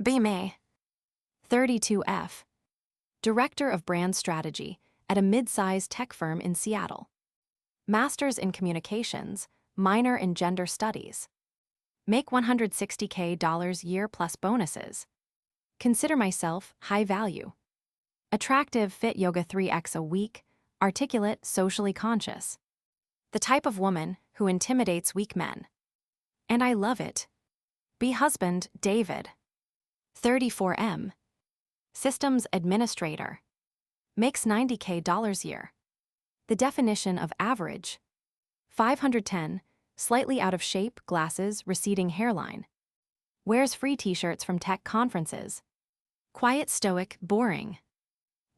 Be May. 32F. Director of Brand Strategy at a mid-sized tech firm in Seattle. Master's in Communications, minor in Gender Studies. Make $160K year plus bonuses. Consider myself high value. Attractive, fit yoga 3x a week, articulate, socially conscious. The type of woman who intimidates weak men. And I love it. Be husband, David. 34M. Systems Administrator. Makes $90K year. The definition of average. 510, slightly out of shape, glasses, receding hairline. Wears free t-shirts from tech conferences. Quiet, stoic, boring.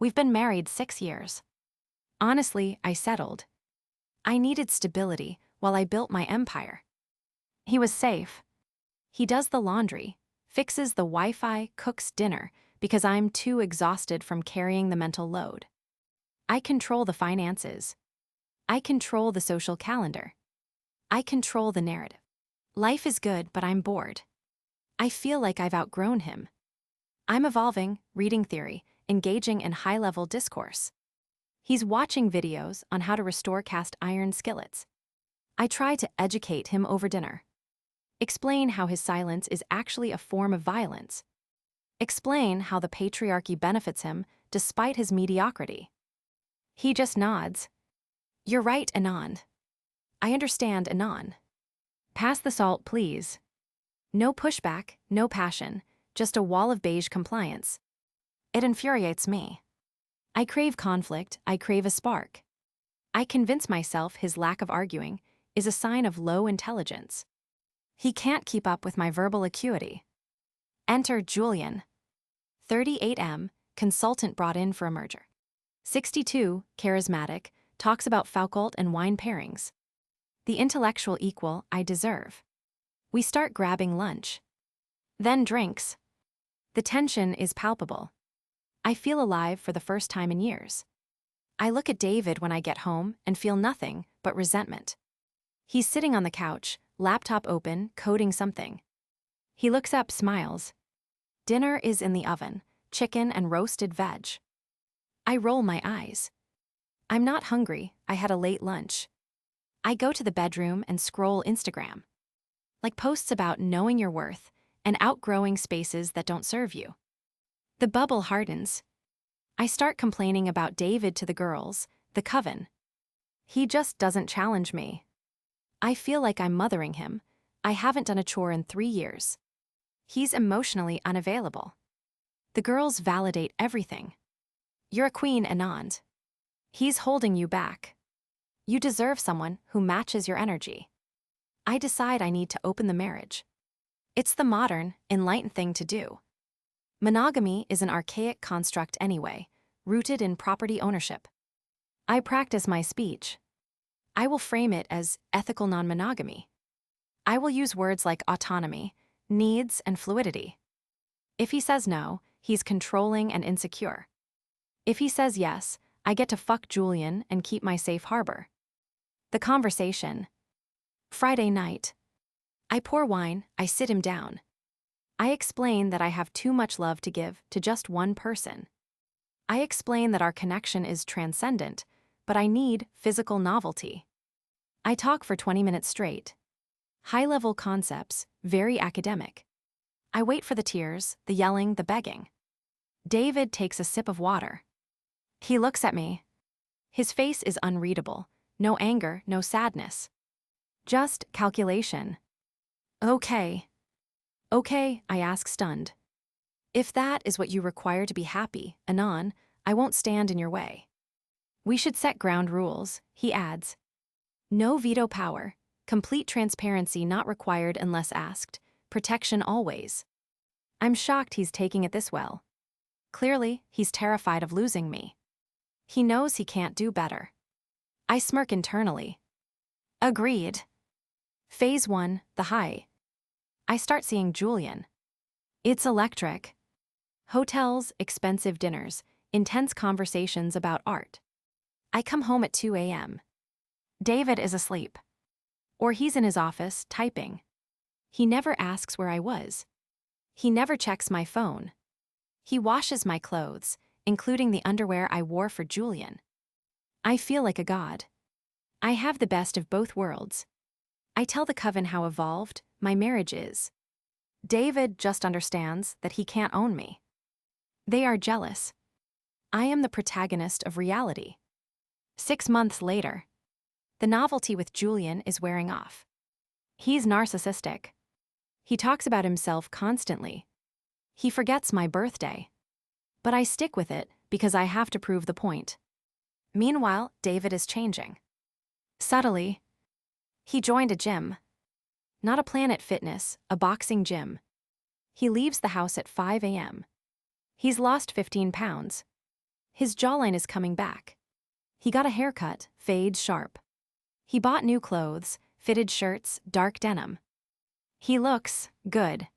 We've been married 6 years. Honestly, I settled. I needed stability while I built my empire. He was safe. He does the laundry, fixes the Wi-Fi, cooks dinner, because I'm too exhausted from carrying the mental load. I control the finances. I control the social calendar. I control the narrative. Life is good, but I'm bored. I feel like I've outgrown him. I'm evolving, reading theory, engaging in high-level discourse. He's watching videos on how to restore cast iron skillets. I try to educate him over dinner. Explain how his silence is actually a form of violence. Explain how the patriarchy benefits him despite his mediocrity. He just nods. You're right, Anon. I understand, Anon. Pass the salt, please. No pushback, no passion, just a wall of beige compliance. It infuriates me. I crave conflict, I crave a spark. I convince myself his lack of arguing is a sign of low intelligence. He can't keep up with my verbal acuity. Enter Julian. 38M, consultant brought in for a merger. 62, charismatic, talks about Foucault and wine pairings. The intellectual equal I deserve. We start grabbing lunch. Then drinks. The tension is palpable. I feel alive for the first time in years. I look at David when I get home and feel nothing but resentment. He's sitting on the couch, laptop open, coding something. He looks up, smiles. Dinner is in the oven, chicken and roasted veg. I roll my eyes. I'm not hungry, I had a late lunch. I go to the bedroom and scroll Instagram. Like posts about knowing your worth and outgrowing spaces that don't serve you. The bubble hardens. I start complaining about David to the girls, the coven. He just doesn't challenge me. I feel like I'm mothering him. I haven't done a chore in 3 years. He's emotionally unavailable. The girls validate everything. You're a queen, Anand. He's holding you back. You deserve someone who matches your energy. I decide I need to open the marriage. It's the modern, enlightened thing to do. Monogamy is an archaic construct anyway, rooted in property ownership. I practice my speech. I will frame it as ethical non-monogamy. I will use words like autonomy, needs, and fluidity. If he says no, he's controlling and insecure. If he says yes, I get to fuck Julian and keep my safe harbor. The conversation. Friday night. I pour wine, I sit him down. I explain that I have too much love to give to just one person. I explain that our connection is transcendent, but I need physical novelty. I talk for 20 minutes straight. High-level concepts, very academic. I wait for the tears, the yelling, the begging. David takes a sip of water. He looks at me. His face is unreadable. No anger, no sadness. Just calculation. Okay. Okay, I ask, stunned. If that is what you require to be happy, Anon, I won't stand in your way. We should set ground rules, he adds. No veto power, complete transparency not required unless asked, protection always. I'm shocked he's taking it this well. Clearly, he's terrified of losing me. He knows he can't do better. I smirk internally. Agreed. Phase 1, the high. I start seeing Julian. It's electric. Hotels, expensive dinners, intense conversations about art. I come home at 2 a.m. David is asleep. Or he's in his office, typing. He never asks where I was. He never checks my phone. He washes my clothes, including the underwear I wore for Julian. I feel like a god. I have the best of both worlds. I tell the coven how evolved my marriage is. David just understands that he can't own me. They are jealous. I am the protagonist of reality. 6 months later, the novelty with Julian is wearing off. He's narcissistic. He talks about himself constantly. He forgets my birthday. But I stick with it because I have to prove the point. Meanwhile, David is changing. Subtly, he joined a gym. Not a Planet Fitness, a boxing gym. He leaves the house at 5 a.m. He's lost 15 pounds. His jawline is coming back. He got a haircut, fade sharp. He bought new clothes, fitted shirts, dark denim. He looks good.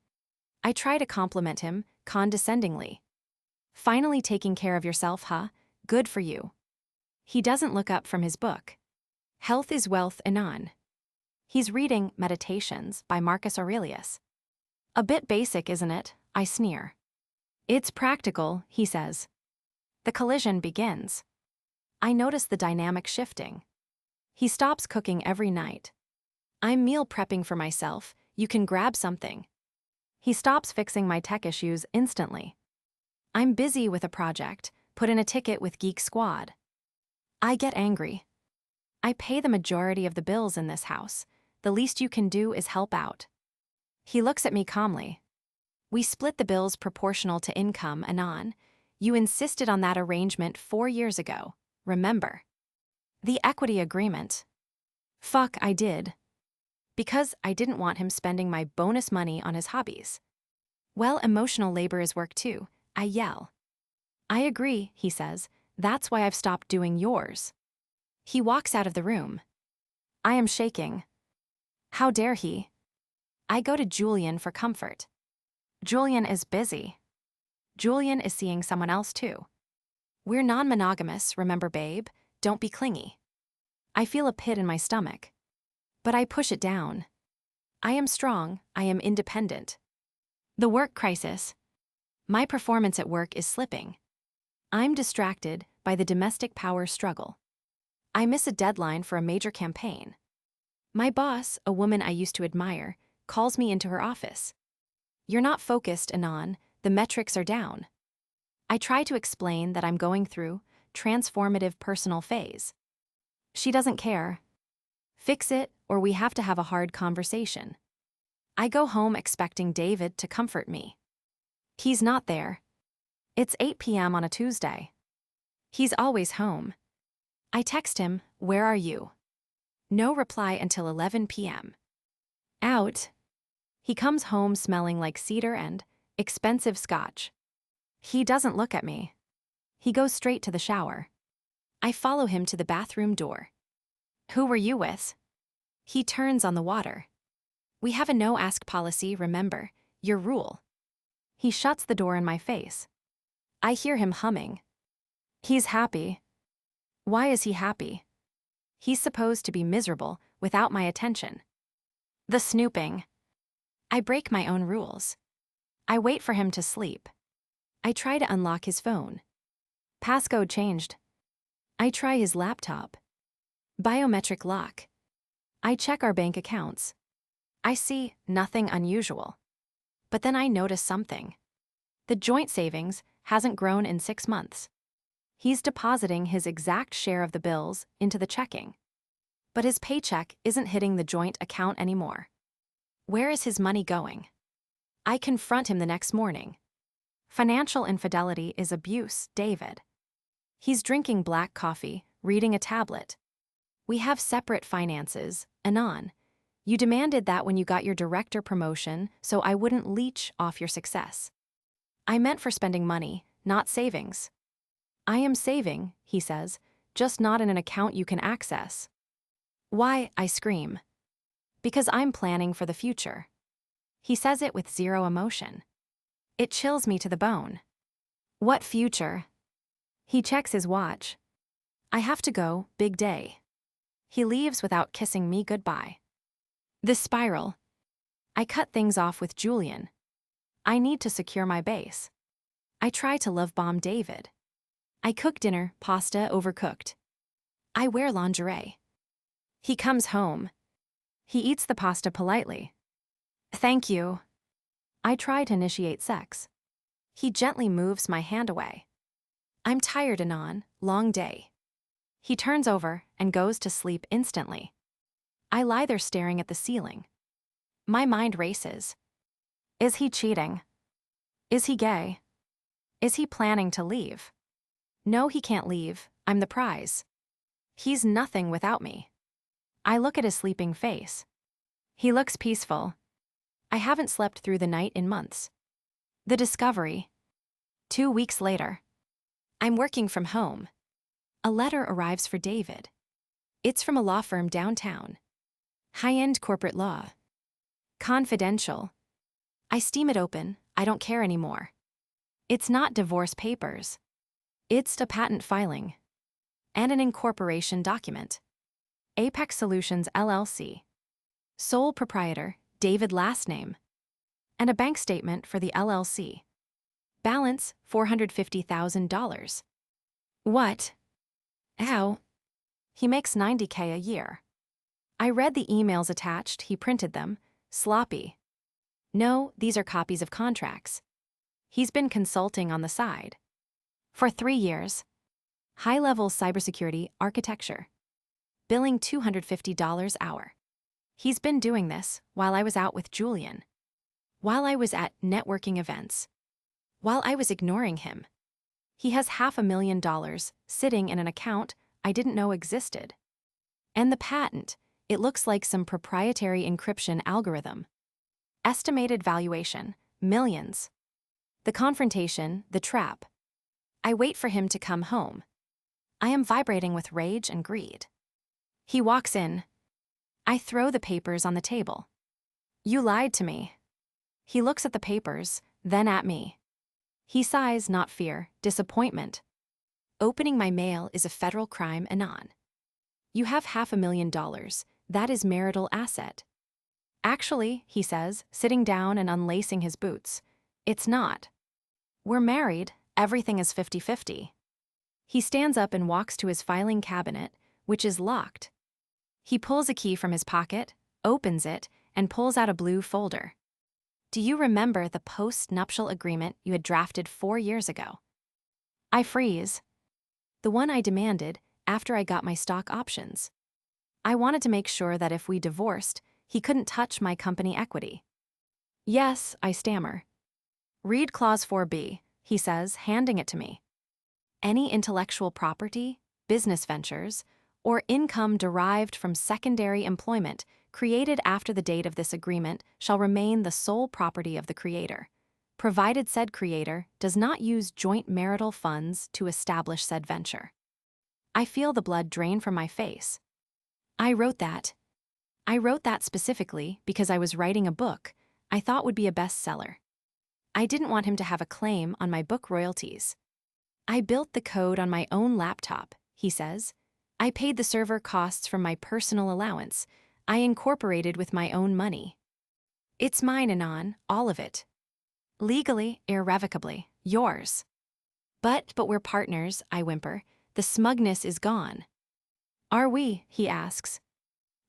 I try to compliment him condescendingly. Finally taking care of yourself, huh? Good for you. He doesn't look up from his book. Health is Wealth, Anon. He's reading Meditations by Marcus Aurelius. A bit basic, isn't it? I sneer. It's practical, he says. The collision begins. I notice the dynamic shifting. He stops cooking every night. I'm meal prepping for myself. You can grab something. He stops fixing my tech issues instantly. I'm busy with a project, put in a ticket with Geek Squad. I get angry. I pay the majority of the bills in this house. The least you can do is help out. He looks at me calmly. We split the bills proportional to income, Anon. You insisted on that arrangement 4 years ago, remember? The equity agreement. Fuck, I did. Because I didn't want him spending my bonus money on his hobbies. Well, emotional labor is work too, I yell. I agree, he says. That's why I've stopped doing yours. He walks out of the room. I am shaking. How dare he? I go to Julian for comfort. Julian is busy. Julian is seeing someone else too. We're non-monogamous, remember, babe? Don't be clingy. I feel a pit in my stomach. But I push it down. I am strong, I am independent. The work crisis. My performance at work is slipping. I'm distracted by the domestic power struggle. I miss a deadline for a major campaign. My boss, a woman I used to admire, calls me into her office. You're not focused, Anon. The metrics are down. I try to explain that I'm going through transformative personal phase. She doesn't care. Fix it, or we have to have a hard conversation. I go home expecting David to comfort me. He's not there. It's 8 p.m. on a Tuesday. He's always home. I text him, where are you? No reply until 11 p.m. Out. He comes home smelling like cedar and expensive scotch. He doesn't look at me. He goes straight to the shower. I follow him to the bathroom door. Who were you with? He turns on the water. We have a no-ask policy, remember, your rule. He shuts the door in my face. I hear him humming. He's happy. Why is he happy? He's supposed to be miserable without my attention. The snooping. I break my own rules. I wait for him to sleep. I try to unlock his phone. Passcode changed. I try his laptop. Biometric lock. I check our bank accounts. I see nothing unusual. But then I notice something. The joint savings hasn't grown in 6 months. He's depositing his exact share of the bills into the checking. But his paycheck isn't hitting the joint account anymore. Where is his money going? I confront him the next morning. Financial infidelity is abuse, David. He's drinking black coffee, reading a tablet. We have separate finances, Anon. You demanded that when you got your director promotion, so I wouldn't leech off your success. I meant for spending money, not savings. I am saving, he says, just not in an account you can access. Why, I scream. Because I'm planning for the future. He says it with zero emotion. It chills me to the bone. What future? He checks his watch. I have to go, big day. He leaves without kissing me goodbye. The spiral. I cut things off with Julian. I need to secure my base. I try to love bomb David. I cook dinner, pasta overcooked. I wear lingerie. He comes home. He eats the pasta politely. Thank you. I try to initiate sex. He gently moves my hand away. I'm tired, Anon, long day. He turns over and goes to sleep instantly. I lie there staring at the ceiling. My mind races. Is he cheating? Is he gay? Is he planning to leave? No, he can't leave. I'm the prize. He's nothing without me. I look at his sleeping face. He looks peaceful. I haven't slept through the night in months. The discovery. 2 weeks later. I'm working from home. A letter arrives for David. It's from a law firm downtown. High-end corporate law. Confidential. I steam it open. I don't care anymore. It's not divorce papers. It's a patent filing. And an incorporation document. Apex Solutions LLC. Sole proprietor, David last name. And a bank statement for the LLC. Balance, $450,000. What? How? He makes $90K a year. I read the emails attached, he printed them. Sloppy. No, these are copies of contracts. He's been consulting on the side. For 3 years. High-level cybersecurity architecture. Billing $250 hour. He's been doing this while I was out with Julian. While I was at networking events. While I was ignoring him. He has $500,000 sitting in an account I didn't know existed. And the patent, it looks like some proprietary encryption algorithm. Estimated valuation, millions. The confrontation, the trap. I wait for him to come home. I am vibrating with rage and greed. He walks in. I throw the papers on the table. You lied to me. He looks at the papers, then at me. He sighs, not fear, disappointment. Opening my mail is a federal crime, Anon. You have $500,000. That is marital asset. Actually, he says, sitting down and unlacing his boots, it's not. We're married, everything is 50-50. He stands up and walks to his filing cabinet, which is locked. He pulls a key from his pocket, opens it, and pulls out a blue folder. Do you remember the post-nuptial agreement you had drafted 4 years ago? I freeze. The one I demanded after I got my stock options. I wanted to make sure that if we divorced, he couldn't touch my company equity. Yes, I stammer. Read Clause 4B, he says, handing it to me. Any intellectual property, business ventures, or income derived from secondary employment created after the date of this agreement shall remain the sole property of the creator, provided said creator does not use joint marital funds to establish said venture. I feel the blood drain from my face. I wrote that specifically because I was writing a book I thought would be a bestseller. I didn't want him to have a claim on my book royalties. I built the code on my own laptop, he says. I paid the server costs from my personal allowance. I incorporated with my own money. It's mine, Anon, all of it. Legally, irrevocably, yours. But we're partners, I whimper. The smugness is gone. Are we? He asks.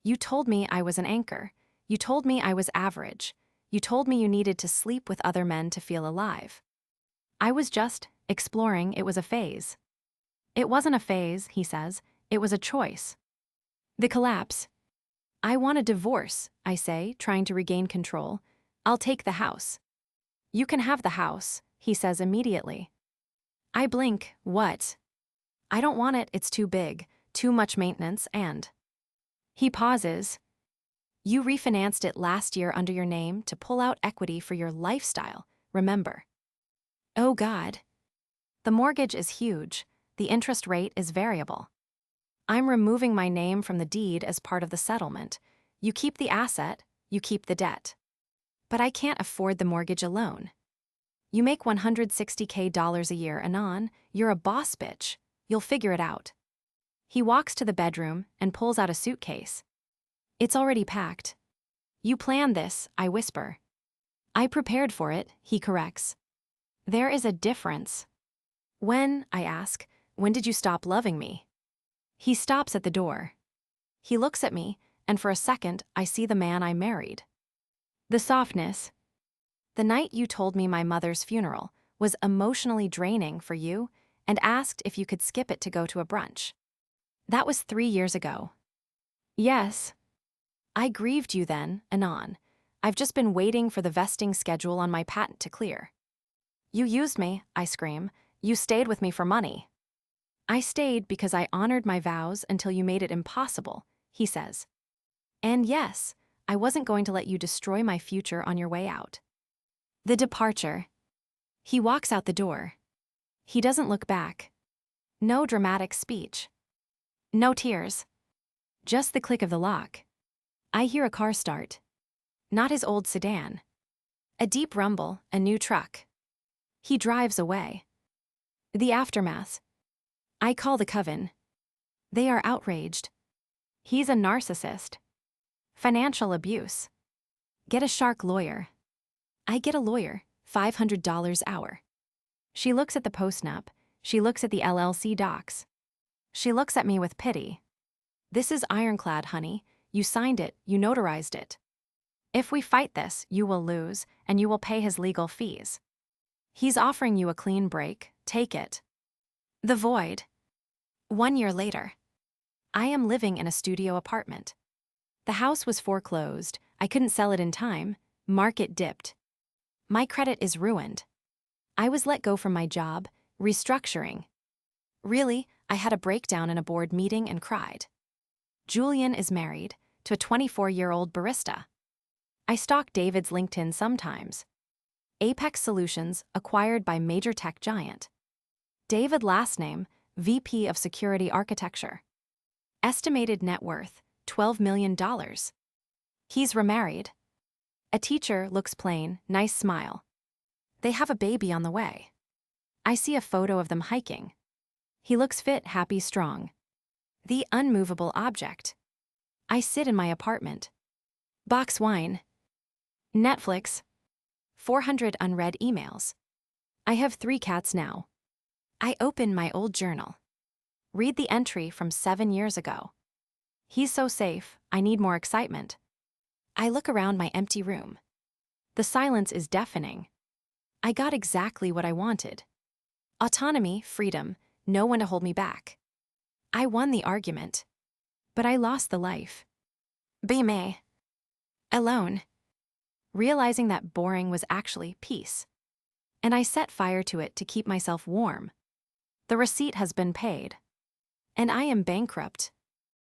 You told me I was an anchor. You told me I was average. You told me you needed to sleep with other men to feel alive. I was just exploring. It was a phase. It wasn't a phase, he says. It was a choice. The collapse. I want a divorce, I say, trying to regain control. I'll take the house. You can have the house, he says immediately. I blink. What? I don't want it. It's too big, too much maintenance, and... He pauses. You refinanced it last year under your name to pull out equity for your lifestyle, remember. Oh God. The mortgage is huge. The interest rate is variable. I'm removing my name from the deed as part of the settlement. You keep the asset, you keep the debt. But I can't afford the mortgage alone. You make $160K a year, Anon. You're a boss bitch. You'll figure it out. He walks to the bedroom and pulls out a suitcase. It's already packed. You planned this, I whisper. I prepared for it, he corrects. There is a difference. When, I ask, when did you stop loving me? He stops at the door. He looks at me, and for a second, I see the man I married. The softness. The night you told me my mother's funeral was emotionally draining for you and asked if you could skip it to go to a brunch. That was 3 years ago. Yes. I grieved you then, Anon. I've just been waiting for the vesting schedule on my patent to clear. You used me, I scream. You stayed with me for money. I stayed because I honored my vows until you made it impossible, he says. And yes, I wasn't going to let you destroy my future on your way out. The departure. He walks out the door. He doesn't look back. No dramatic speech. No tears. Just the click of the lock. I hear a car start. Not his old sedan. A deep rumble, a new truck. He drives away. The aftermath. I call the coven. They are outraged. He's a narcissist. Financial abuse. Get a shark lawyer. I get a lawyer, $500 hour. She looks at the postnup. She looks at the LLC docs. She looks at me with pity. This is ironclad, honey. You signed it, you notarized it. If we fight this, you will lose, and you will pay his legal fees. He's offering you a clean break, take it. The void. 1 year later. I am living in a studio apartment. The house was foreclosed, I couldn't sell it in time, market dipped. My credit is ruined. I was let go from my job, restructuring. Really, I had a breakdown in a board meeting and cried. Julian is married to a 24-year-old barista. I stalk David's LinkedIn sometimes. Apex Solutions acquired by major tech giant. David last name, VP of Security Architecture. Estimated net worth, $12 million. He's remarried. A teacher looks plain, nice smile. They have a baby on the way. I see a photo of them hiking. He looks fit, happy, strong. The unmovable object. I sit in my apartment. Box wine. Netflix. 400 unread emails. I have 3 cats now. I open my old journal. Read the entry from 7 years ago. He's so safe, I need more excitement. I look around my empty room. The silence is deafening. I got exactly what I wanted. Autonomy, freedom, no one to hold me back. I won the argument. But I lost the life. Be me. Alone. Realizing that boring was actually peace. And I set fire to it to keep myself warm. The receipt has been paid. And I am bankrupt.